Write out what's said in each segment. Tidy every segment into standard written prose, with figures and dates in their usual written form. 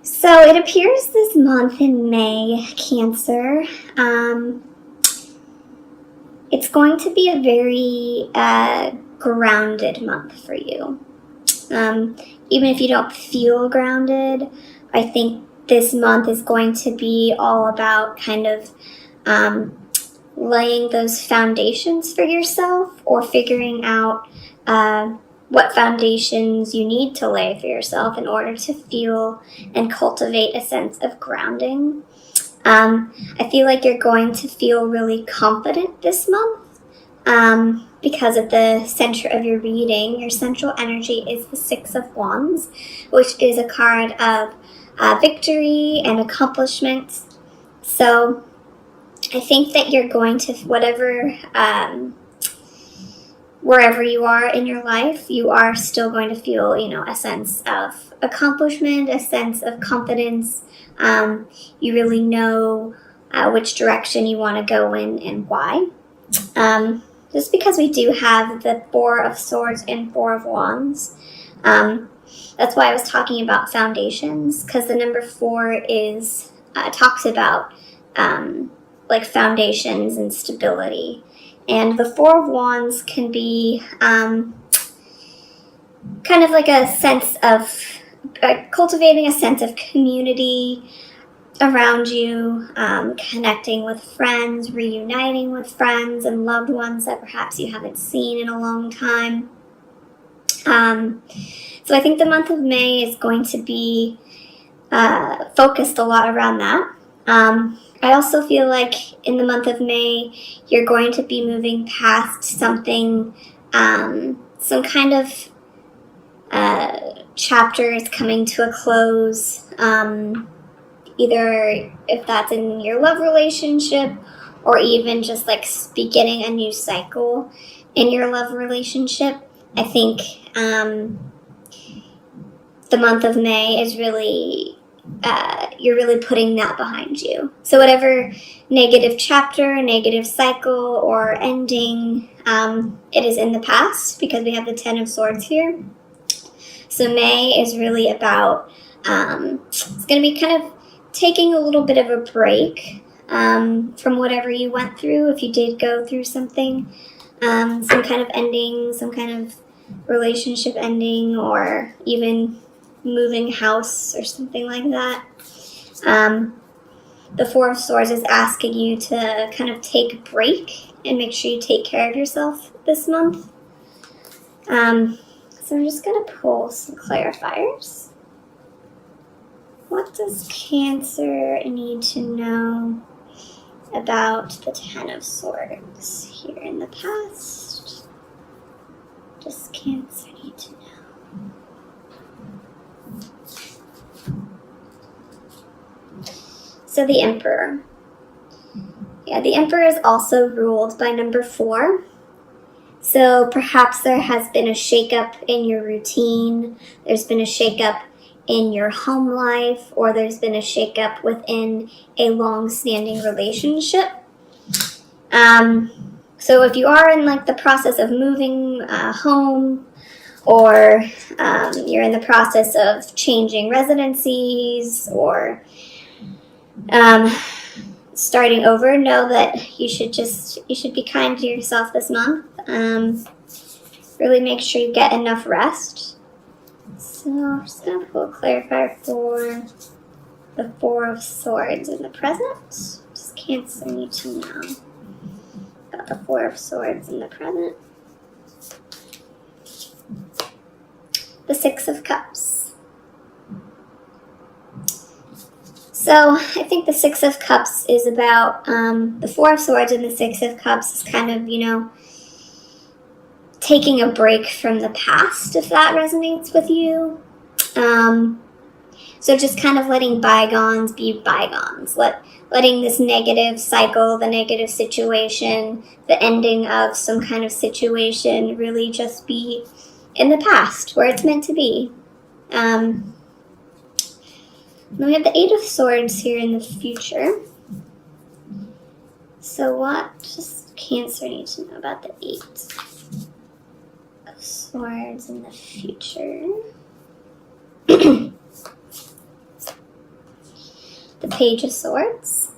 So it appears this month in May, Cancer, it's going to be a very grounded month for you. Even if you don't feel grounded, I think this month is going to be all about kind of laying those foundations for yourself, or figuring out what foundations you need to lay for yourself in order to feel and cultivate a sense of grounding. I feel like you're going to feel really confident this month because of the center of your reading. Your central energy is the Six of Wands, which is a card of victory and accomplishment. So I think that you're going to, wherever you are in your life, you are still going to feel, a sense of accomplishment, a sense of confidence. You really know which direction you want to go in and why. Just because we do have the Four of Swords and Four of Wands, that's why I was talking about foundations, because the number 4 talks about like foundations and stability. And the Four of Wands can be kind of like a sense of cultivating a sense of community around you, connecting with friends, reuniting with friends and loved ones that perhaps you haven't seen in a long time. So I think the month of May is going to be focused a lot around that. I also feel like in the month of May, you're going to be moving past something, some kind of chapter is coming to a close, either if that's in your love relationship, or even just like beginning a new cycle in your love relationship. I think the month of May is really, you're really putting that behind you. So whatever negative chapter, negative cycle, or ending, it is in the past, because we have the 10 of Swords here. So May is really about, it's going to be kind of taking a little bit of a break from whatever you went through, if you did go through something, some kind of ending, some kind of relationship ending, or even moving house or something like that. The Four of Swords is asking you to kind of take a break and make sure you take care of yourself this month. So I'm just going to pull some clarifiers. What does Cancer need to know about the 10 of Swords here in the past? What does Cancer need to know? So the Emperor. Yeah, the Emperor is also ruled by number 4. So perhaps there has been a shakeup in your routine. There's been a shakeup in your home life, or there's been a shakeup within a long-standing relationship. So if you are in like the process of moving home, or you're in the process of changing residencies, or starting over, know that you should be kind to yourself this month. Really make sure you get enough rest. So I'm just going to pull a clarifier for the Four of Swords in the present. Does Cancer need to know about the Four of Swords in the present? The Six of Cups. So I think the Six of Cups is about the Four of Swords, and the Six of Cups is kind of, taking a break from the past, if that resonates with you. So just kind of letting bygones be bygones. Letting this negative cycle, the negative situation, the ending of some kind of situation really just be in the past, where it's meant to be. Then we have the Eight of Swords here in the future. So what does Cancer need to know about the Eight of Swords in the future? the Page of Swords.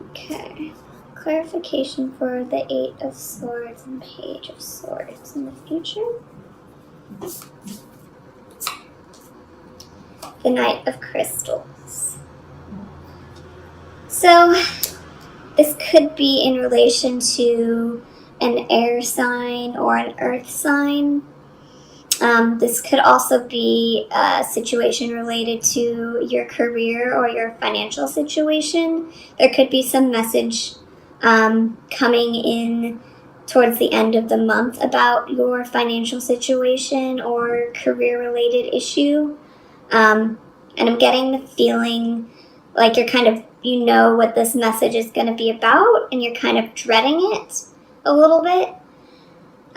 Okay. Clarification for the Eight of Swords and Page of Swords in the future. The Knight of Crystals. So, this could be in relation to an air sign or an earth sign. This could also be a situation related to your career or your financial situation. There could be some message coming in towards the end of the month about your financial situation or career-related issue. And I'm getting the feeling like you're kind of, you know what this message is going to be about, and you're kind of dreading it a little bit.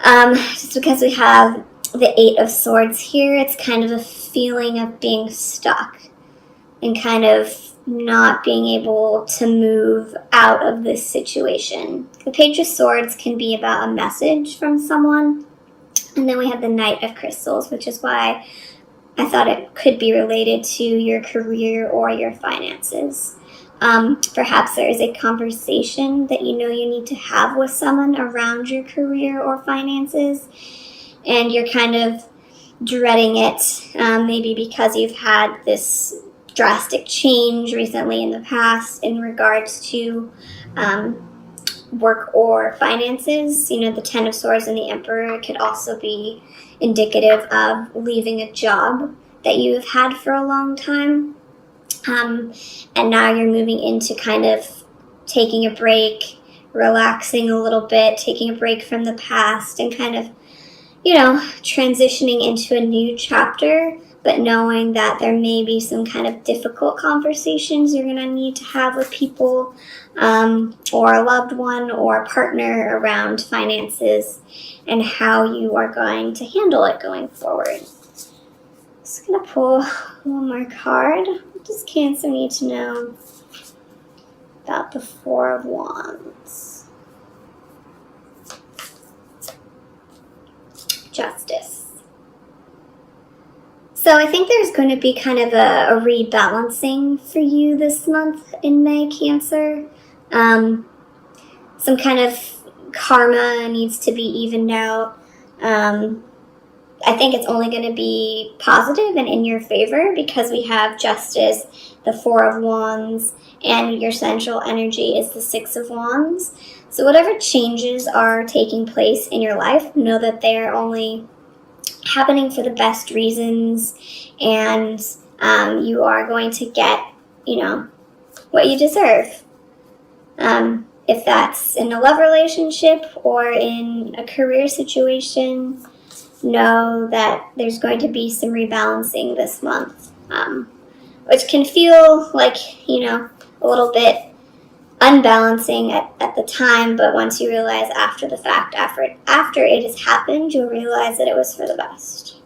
Just because we have the Eight of Swords here, it's kind of a feeling of being stuck and kind of not being able to move out of this situation. The Page of Swords can be about a message from someone. And then we have the Knight of Crystals, which is why I thought it could be related to your career or your finances. Perhaps there is a conversation that you know you need to have with someone around your career or finances, and you're kind of dreading it, maybe because you've had this drastic change recently in the past in regards to work or finances. You know, the Ten of Swords and the Emperor could also be indicative of leaving a job that you've had for a long time. And now you're moving into kind of taking a break, relaxing a little bit, taking a break from the past, and kind of, you know, transitioning into a new chapter, but knowing that there may be some kind of difficult conversations you're going to need to have with people or a loved one or a partner around finances and how you are going to handle it going forward. Just going to pull one more card. What does Cancer need to know about the Four of Wands? Justice. So I think there's going to be kind of a rebalancing for you this month in May, Cancer. Some kind of karma needs to be evened out. I think it's only going to be positive and in your favor because we have Justice, the Four of Wands, and your central energy is the Six of Wands. So whatever changes are taking place in your life, know that they are only happening for the best reasons, and you are going to get, you know, what you deserve. If that's in a love relationship or in a career situation, know that there's going to be some rebalancing this month, which can feel like, you know, a little bit unbalancing at the time, but once you realize after the fact, after it has happened, you'll realize that it was for the best.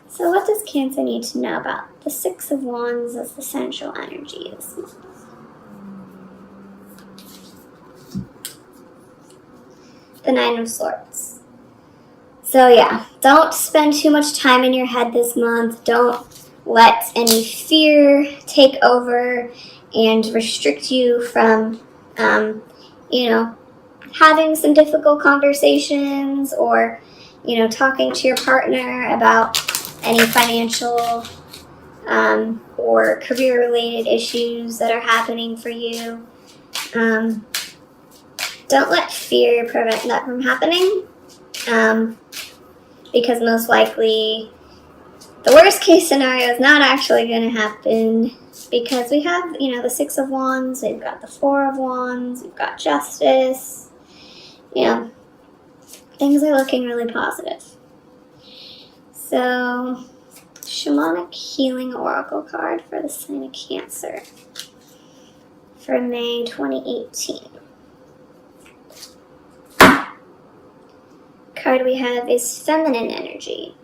So what does Cancer need to know about the Six of Wands as the central energy this month? The Nine of Swords. So yeah, don't spend too much time in your head this month. Don't let any fear take over and restrict you from, you know, having some difficult conversations or, you know, talking to your partner about any financial or career-related issues that are happening for you. Don't let fear prevent that from happening. Because most likely the worst case scenario is not actually going to happen because we have, you know, the Six of Wands, we've got the Four of Wands, we've got Justice. You know, things are looking really positive. So, Shamanic Healing Oracle card for the sign of Cancer for May 2018. Card we have is Feminine Energy.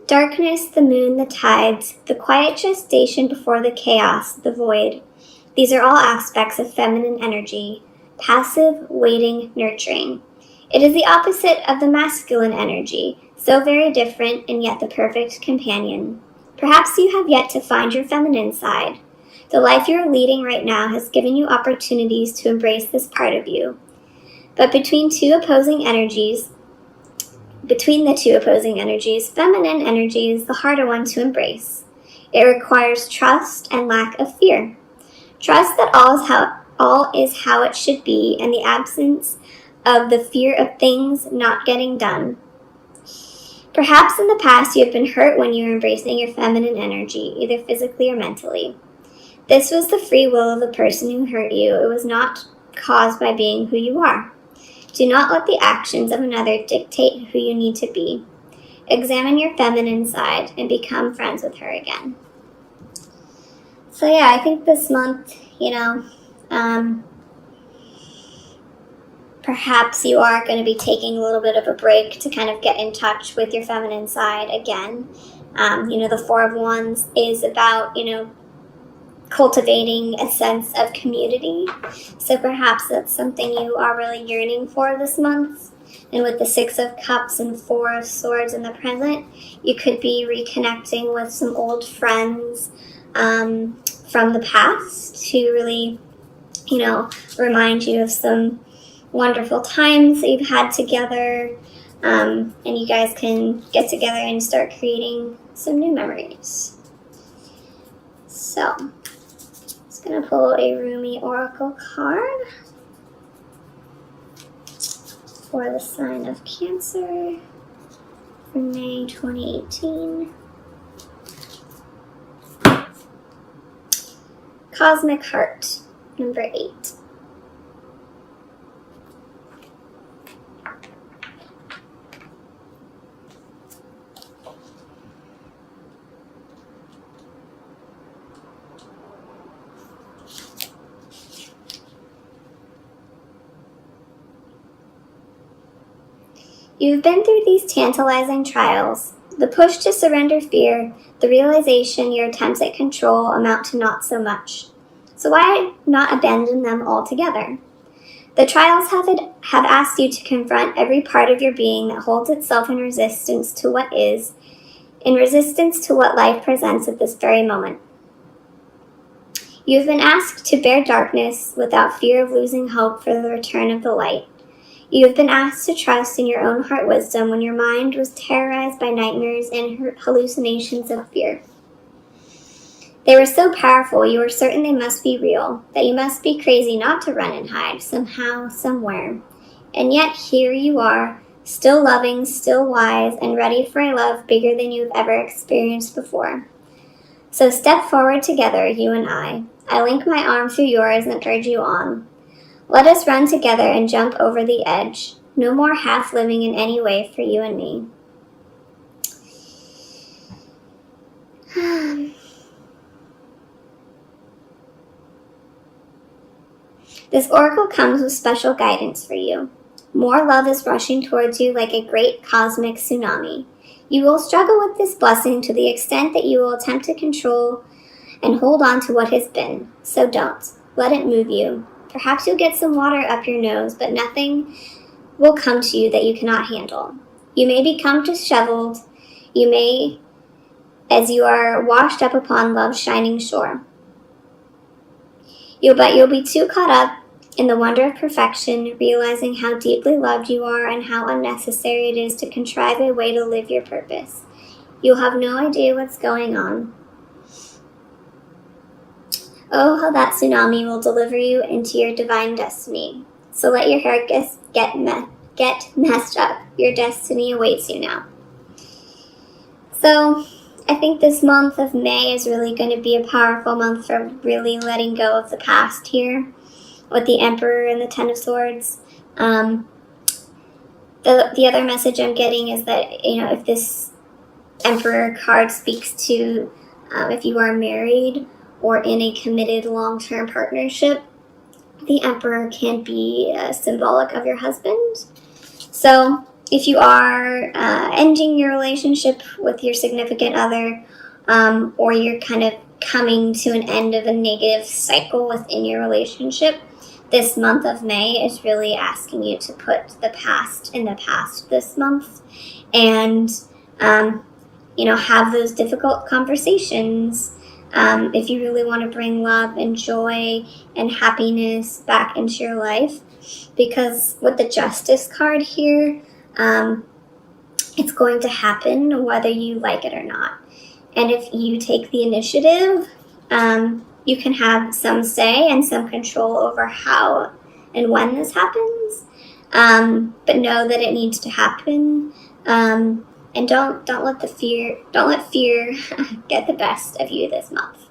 Darkness, the moon, the tides, the quiet gestation before the chaos, the void. These are all aspects of feminine energy, passive, waiting, nurturing. It is the opposite of the masculine energy, so very different and yet the perfect companion. Perhaps you have yet to find your feminine side. The life you are leading right now has given you opportunities to embrace this part of you. But between the two opposing energies, feminine energy is the harder one to embrace. It requires trust and lack of fear. Trust that all is how it should be, and the absence of the fear of things not getting done. Perhaps in the past you have been hurt when you were embracing your feminine energy, either physically or mentally. This was the free will of the person who hurt you. It was not caused by being who you are. Do not let the actions of another dictate who you need to be. Examine your feminine side and become friends with her again. So yeah, I think this month, perhaps you are going to be taking a little bit of a break to kind of get in touch with your feminine side again. The Four of Wands is about, cultivating a sense of community. So perhaps that's something you are really yearning for this month. And with the Six of Cups and Four of Swords in the present, you could be reconnecting with some old friends from the past to really, remind you of some wonderful times that you've had together. And you guys can get together and start creating some new memories. So, going to pull a Rumi Oracle card for the sign of Cancer for May 2018. Cosmic Heart, number 8. You've been through these tantalizing trials. The push to surrender fear, the realization your attempts at control amount to not so much. So why not abandon them altogether? The trials have asked you to confront every part of your being that holds itself in resistance to what is, in resistance to what life presents at this very moment. You have been asked to bear darkness without fear of losing hope for the return of the light. You have been asked to trust in your own heart wisdom when your mind was terrorized by nightmares and hallucinations of fear. They were so powerful, you were certain they must be real, that you must be crazy not to run and hide, somehow, somewhere. And yet here you are, still loving, still wise, and ready for a love bigger than you have ever experienced before. So step forward together, you and I. I link my arm through yours and urge you on. Let us run together and jump over the edge. No more half living in any way for you and me. This oracle comes with special guidance for you. More love is rushing towards you like a great cosmic tsunami. You will struggle with this blessing to the extent that you will attempt to control and hold on to what has been. So don't. Let it move you. Perhaps you'll get some water up your nose, but nothing will come to you that you cannot handle. You may become disheveled. You may, as you are washed up upon love's shining shore. But you'll be too caught up in the wonder of perfection, realizing how deeply loved you are and how unnecessary it is to contrive a way to live your purpose. You'll have no idea what's going on. Oh, how that tsunami will deliver you into your divine destiny. So let your hair get messed up. Your destiny awaits you now. So I think this month of May is really going to be a powerful month for really letting go of the past here with the Emperor and the Ten of Swords. The other message I'm getting is that, if this Emperor card speaks to if you are married or in a committed long-term partnership, the Emperor can be symbolic of your husband. So if you are ending your relationship with your significant other, or you're kind of coming to an end of a negative cycle within your relationship. This month of May is really asking you to put the past in the past this month, and have those difficult conversations. If you really want to bring love and joy and happiness back into your life, because with the Justice card here, it's going to happen whether you like it or not. And if you take the initiative, you can have some say and some control over how and when this happens. But know that it needs to happen. And don't let fear get the best of you this month.